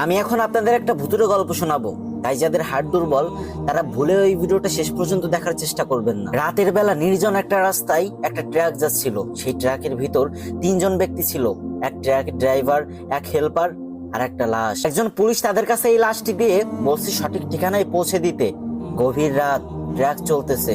আমি এখন আপনাদের একটা ভুতুড়ে গল্প শোনাবো, তাই যাদের হার্ট দুর্বল তারা ভুলেও এই ভিডিওটা শেষ পর্যন্ত দেখার চেষ্টা করবেন না। রাতের বেলা নির্জন একটা রাস্তায় একটা ট্রাক যাচ্ছিল। সেই ট্রাকের ভিতর 3জন ব্যক্তি ছিল, এক ট্রাকের ড্রাইভার, এক হেল্পার আর একটা লাশ। একজন পুলিশ তাদের কাছে এই লাশটি দিয়ে বলছে সঠিক ঠিকানায় পৌঁছে দিতে। গভীর রাত, ট্রাক চলতেছে,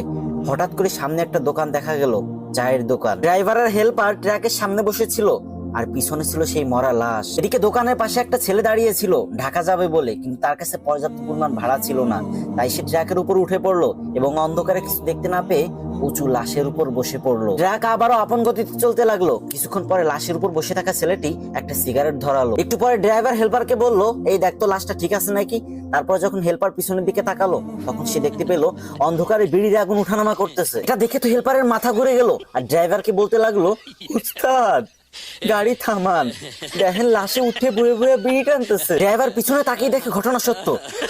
হঠাৎ করে সামনে একটা দোকান দেখা গেল, চায়ের দোকান। ড্রাইভার আর হেল্পার ট্রাকের সামনে বসেছিল আর পিছনে ছিল সেই মরা লাশ। এদিকে দোকানের পাশে একটা ছেলে দাঁড়িয়ে ছিল ঢাকা যাবে বলে, কিন্তু তার কাছে পর্যাপ্ত পরিমাণ ভাড়া ছিল না। তাই সে ট্রাকের উপর উঠে পড়লো এবং অন্ধকারে কিছু দেখতে না পেয়ে উঁচু লাশের উপর বসে পড়লো। ট্রাক আবারও আপন গতিতে চলতে লাগলো। কিছুক্ষণ পরে লাশের উপর বসে থাকা ছেলেটি একটা সিগারেট ধরালো। একটু পরে ড্রাইভার হেল্পারকে বললো, এই দেখ তো লাশটা ঠিক আছে নাকি। তারপর যখন হেল্পার পিছনের দিকে তাকালো তখন সে দেখতে পেলো অন্ধকারে বিড়ির আগুন উঠানামা করতেছে। এটা দেখে তো হেল্পারের মাথা ঘুরে গেল আর ড্রাইভারকে বলতে লাগলো, উস্তাদ গাড়ি থামান, দেখেন লাশে উঠে বয়ে বয়ে বিড়ি টানতেছে। ড্রাইভার পিছনে তাকিয়ে দেখে ঘটনা সত্য,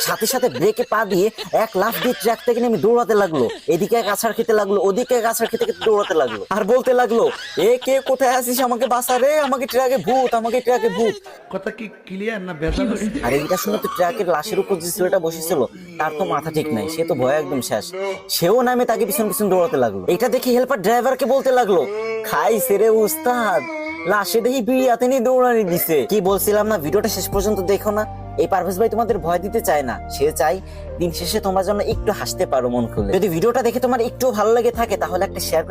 সাথে সাথে ব্রেকে পা দিয়ে এক লাফ দিয়ে ট্রাক থেকে নেমে দৌড়াতে লাগলো। এদিকে এক আছাড় খেতে লাগলো, ওদিকে এক আছাড় খেতে খেতে দৌড়াতে লাগলো আর বলতে লাগলো, এ কে কোথায় আছিস, আমাকে বাঁচা রে, আমাকে ট্রাকে ভূত, আমাকে ট্রাকে ভূত। কথা কি ক্লিয়ার না ভেজাল আছে? আর এইটা শুনে তো ট্রাকের লাশের উপর যে ছেলেটা বসেছিল তার তো মাথা ঠিক নাই, সে তো ভয় একদম শেষ। সেও নামে তাকে পিছন পিছন দৌড়াতে লাগলো। এটা দেখে হেল্পার ড্রাইভারকে বলতে লাগলো, খাইছে রে উস্তাদ, লাশে দেখি বিড়ি হাতে নিয়ে দৌড়ানি দিছে। কি বলছিলাম না, ভিডিওটা শেষ পর্যন্ত দেখো না। এই পারভেজ ভাই তোমাদের ভয় দিতে চায় না, সে চাই দিন শেষে তোমরা যেন একটু হাসতে পারো মন খুলে। যদি ভিডিওটা দেখে তোমার একটু ভালো লেগে থাকে তাহলে একটা শেয়ার